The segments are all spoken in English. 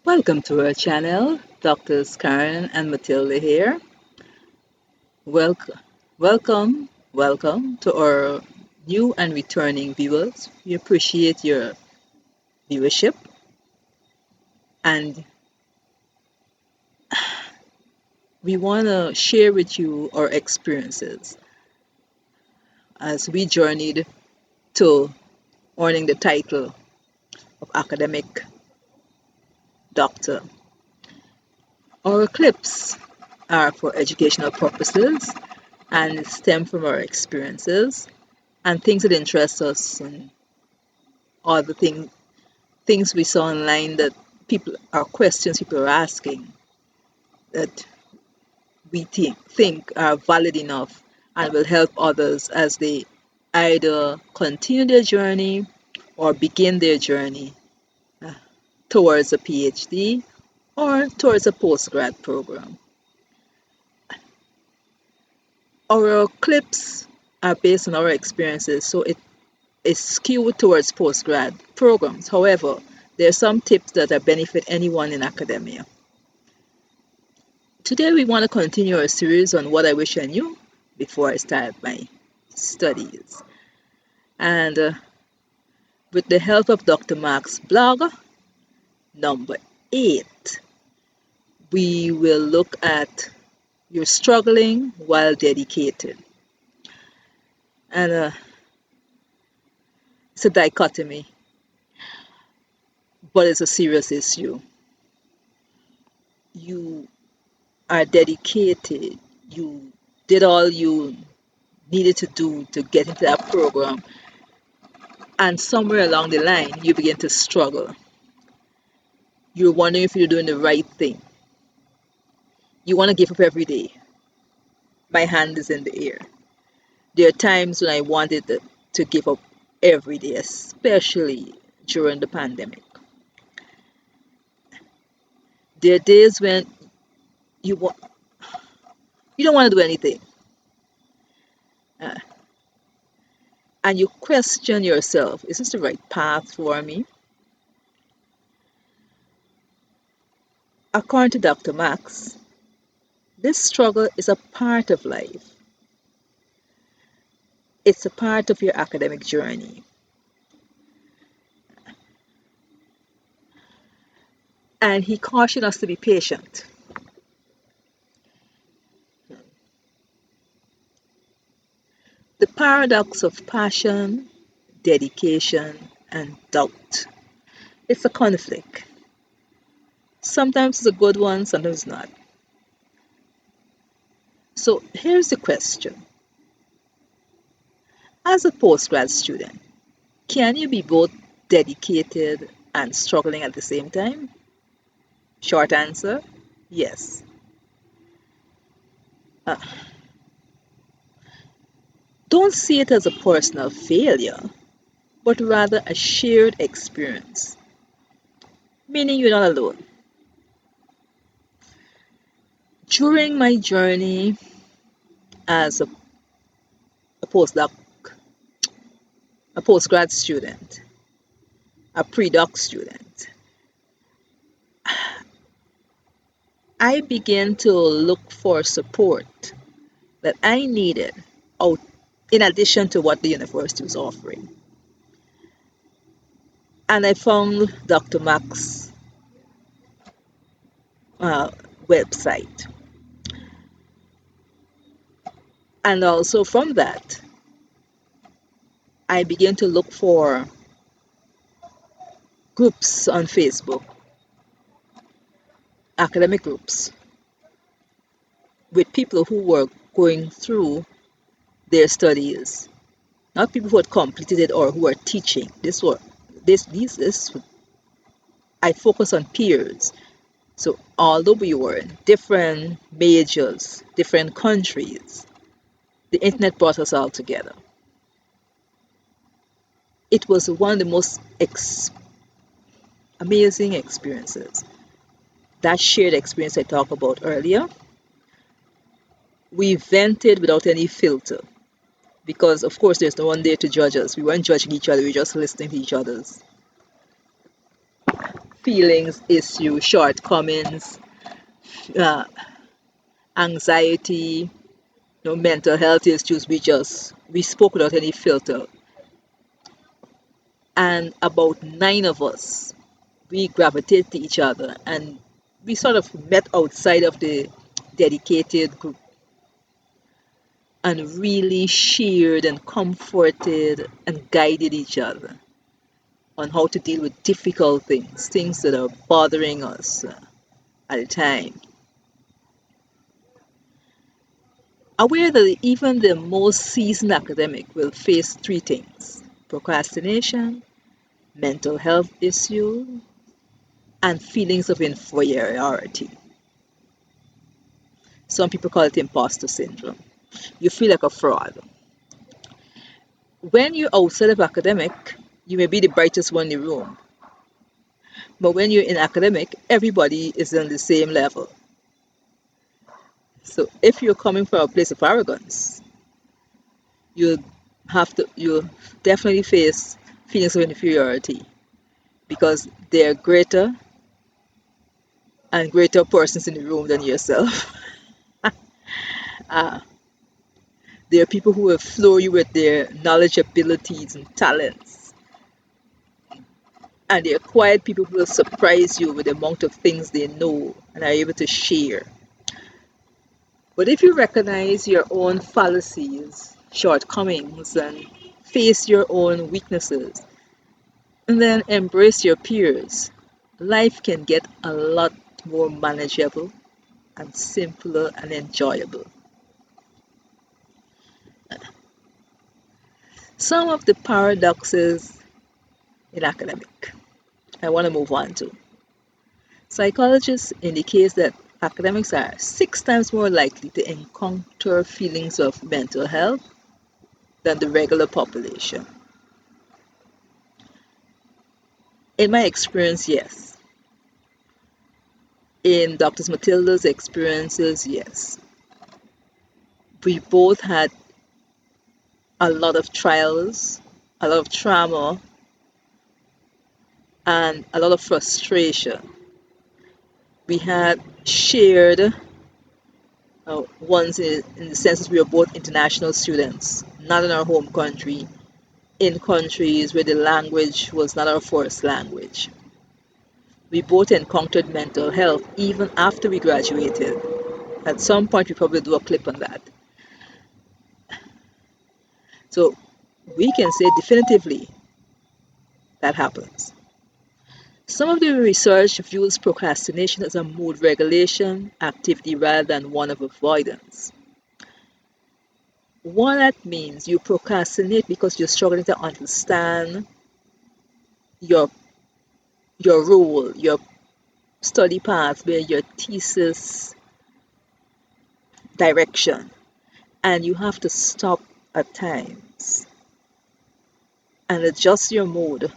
Welcome to our channel. Doctors Karen and Matilda here. Welcome, welcome to our new and returning viewers. We appreciate your viewership and we want to share with you our experiences as we journeyed to earning the title of academic doctor. Our clips are for educational purposes and stem from our experiences and things that interest us and all the things we saw online that people are questions people are asking that we think are valid enough and will help others as they either continue their journey or begin their journey uh, towards a PhD or towards a postgrad program. Our clips are based on our experiences, so it is skewed towards postgrad programs. However, there are some tips that benefit anyone in academia. Today we want to continue our series on what I wish I knew before I started my studies. And with the help of Dr. Mark's blog, number 8, we will look at you're struggling while dedicated. And it's a dichotomy, but it's a serious issue. You are dedicated, you did all you needed to do to get into that program, and somewhere along the line you begin to struggle. You're wondering if you're doing the right thing. You want to give up every day. My hand is in the air. There are times when I wanted to give up every day, especially during the pandemic. There are days when you don't want to do anything. Uh, and you question yourself, is this the right path for me? According to Dr. Max, this struggle is a part of life. It's a part of your academic journey. And he cautioned us to be patient. The paradox of passion, dedication, and doubt. It's a conflict. Sometimes it's a good one, sometimes not. So here's the question. As a postgrad student, can you be both dedicated and struggling at the same time? Short answer, yes. Uh, don't see it as a personal failure, but rather a shared experience, meaning you're not alone. During my journey as a postdoc, a postgrad student, a pre-doc student, I began to look for support that I needed out in addition to what the university was offering. And I found Dr. Mack's website. And also from that, I began to look for groups on Facebook, academic groups, with people who were going through their studies, not people who had completed it or who were teaching. I focus on peers. So although we were in different majors, different countries, the internet brought us all together. It was one of the most amazing experiences. That shared experience I talked about earlier, we vented without any filter because of course there's no one there to judge us. We weren't judging each other, we were just listening to each other's feelings, issues, shortcomings, uh, anxiety, mental health issues. We spoke without any filter, and about nine of us, we gravitated to each other, and we sort of met outside of the dedicated group and really shared and comforted and guided each other on how to deal with difficult things, things that are bothering us at the time. Aware that even the most seasoned academic will face three things: procrastination, mental health issue, and feelings of inferiority. Some people call it imposter syndrome. You feel like a fraud. When you're outside of academic, you may be the brightest one in the room. But when you're in academic, everybody is on the same level. So if you're coming from a place of arrogance, you you definitely face feelings of inferiority because there are greater and greater persons in the room than yourself. uh, there are people who will floor you with their knowledge, abilities, and talents. And there are quiet people who will surprise you with the amount of things they know and are able to share. But if you recognize your own fallacies, shortcomings, and face your own weaknesses, and then embrace your peers, life can get a lot more manageable and simpler and enjoyable. Some of the paradoxes in academic I want to move on to. Psychologists indicate that academics are 6 times more likely to encounter feelings of mental health than the regular population. In my experience, yes. In Dr. Matilda's experiences, yes. We both had a lot of trials, a lot of trauma, and a lot of frustration. We had shared ones in the sense that we were both international students, not in our home country, in countries where the language was not our first language. We both encountered mental health even after we graduated. At some point, we probably do a clip on that. So we can say definitively that happens. Some of the research views procrastination as a mood regulation activity rather than one of avoidance. What that means, you procrastinate because you're struggling to understand your your role, your study pathway, your thesis direction, and you have to stop at times and adjust your mood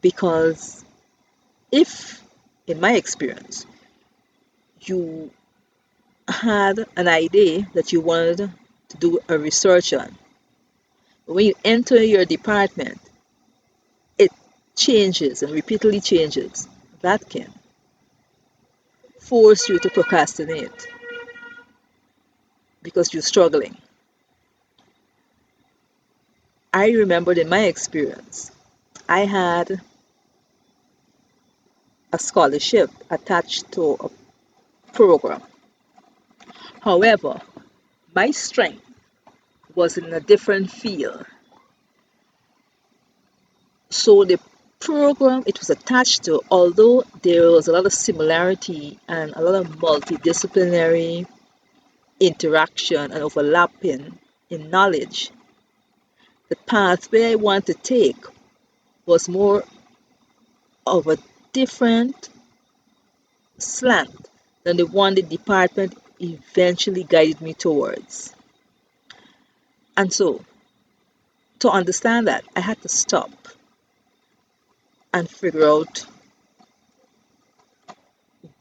because if, in my experience, you had an idea that you wanted to do a research on, when you enter your department, it changes and repeatedly changes. That can force you to procrastinate because you're struggling. I remembered in my experience, I had a scholarship attached to a program. However, my strength was in a different field. So the program it was attached to, although there was a lot of similarity and a lot of multidisciplinary interaction and overlapping in knowledge, the pathway I wanted to take was more of a different slant than the one the department eventually guided me towards. And so, to understand that, I had to stop and figure out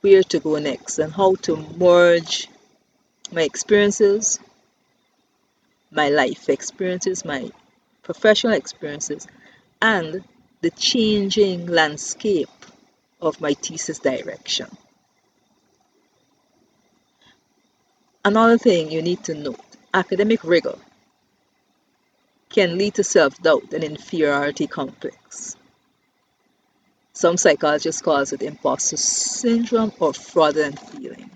where to go next and how to merge my experiences, my life experiences, my professional experiences, and the changing landscape of my thesis direction. Another thing you need to note, academic rigor can lead to self-doubt and inferiority complex. Some psychologists call it impostor syndrome or fraudulent feeling.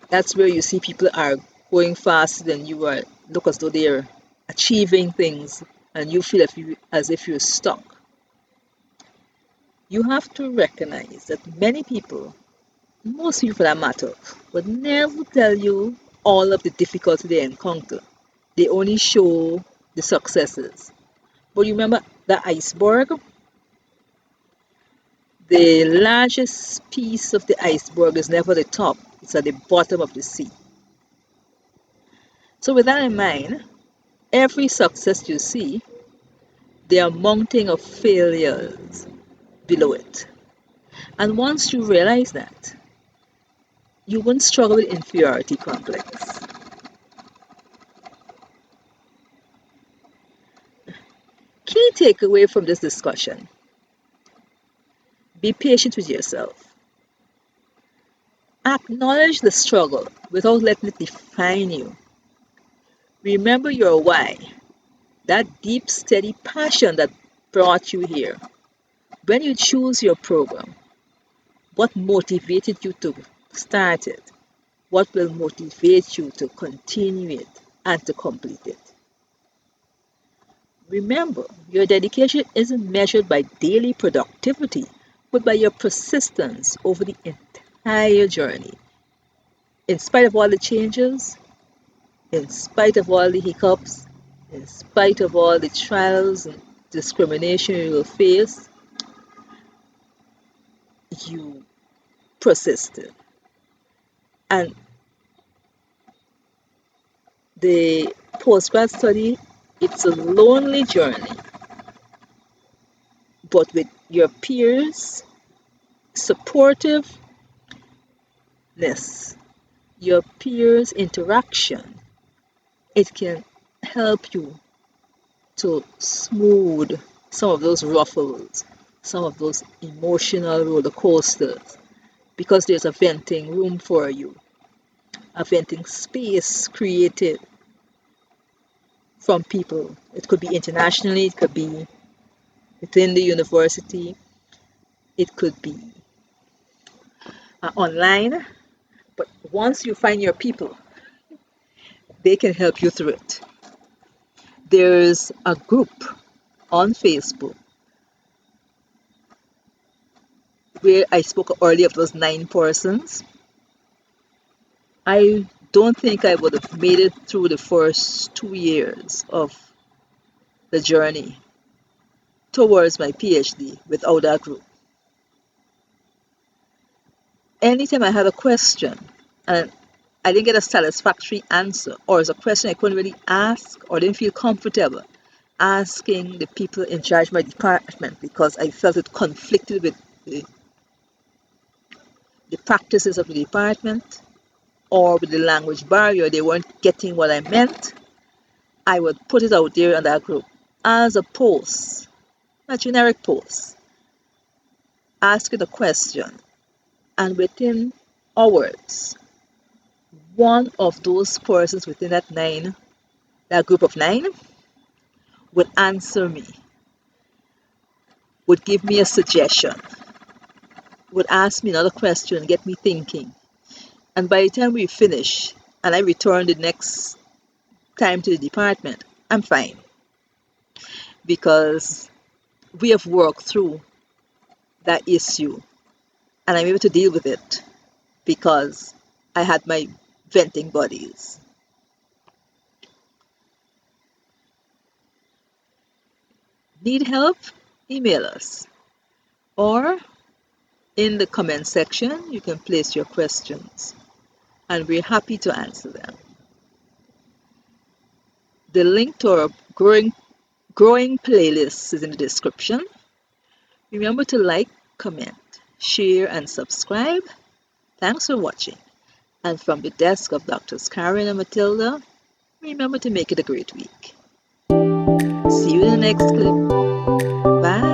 That's where you see people are going faster than you are, look as though they're achieving things, and you feel as if you're stuck. You have to recognize that many people, most people for that matter, would never tell you all of the difficulty they encounter. They only show the successes. But you remember the iceberg? The largest piece of the iceberg is never the top, it's at the bottom of the sea. So, with that in mind, every success you see, there are mounting of failures below it. And once you realize that, you won't struggle with inferiority complex. Key takeaway from this discussion, be patient with yourself. Acknowledge the struggle without letting it define you. Remember your why, that deep, steady passion that brought you here. When you choose your program, what motivated you to start it? What will motivate you to continue it and to complete it? Remember, your dedication isn't measured by daily productivity, but by your persistence over the entire journey. In spite of all the changes, in spite of all the hiccups, in spite of all the trials and discrimination you will face, you persisted. And the postgrad study, it's a lonely journey, but with your peers, supportiveness, your peers' interaction, it can help you to smooth some of those ruffles, some of those emotional roller coasters, because there's a venting room for you, a venting space created from people. It could be internationally, it could be within the university, it could be online. But once you find your people, they can help you through it. There's a group on Facebook where I spoke earlier of those 9 persons. I don't think I would have made it through the first 2 years of the journey towards my PhD without that group. Anytime I had a question and I didn't get a satisfactory answer, or it's a question I couldn't really ask or didn't feel comfortable asking the people in charge of my department because I felt it conflicted with the practices of the department or with the language barrier, they weren't getting what I meant, I would put it out there in that group as a post, a generic post, asking a question, and within hours, one of those persons within that group of 9, would answer me, would give me a suggestion, would ask me another question, get me thinking. And by the time we finish and I return the next time to the department, I'm fine. Because we have worked through that issue and I'm able to deal with it because I had my venting buddies. Need help? Email us. Or in the comment section, you can place your questions and we're happy to answer them. The link to our growing playlist is in the description. Remember to like, comment, share, and subscribe. Thanks for watching. And from the desk of Drs. Karen and Matilda, remember to make it a great week. See you in the next clip. Bye.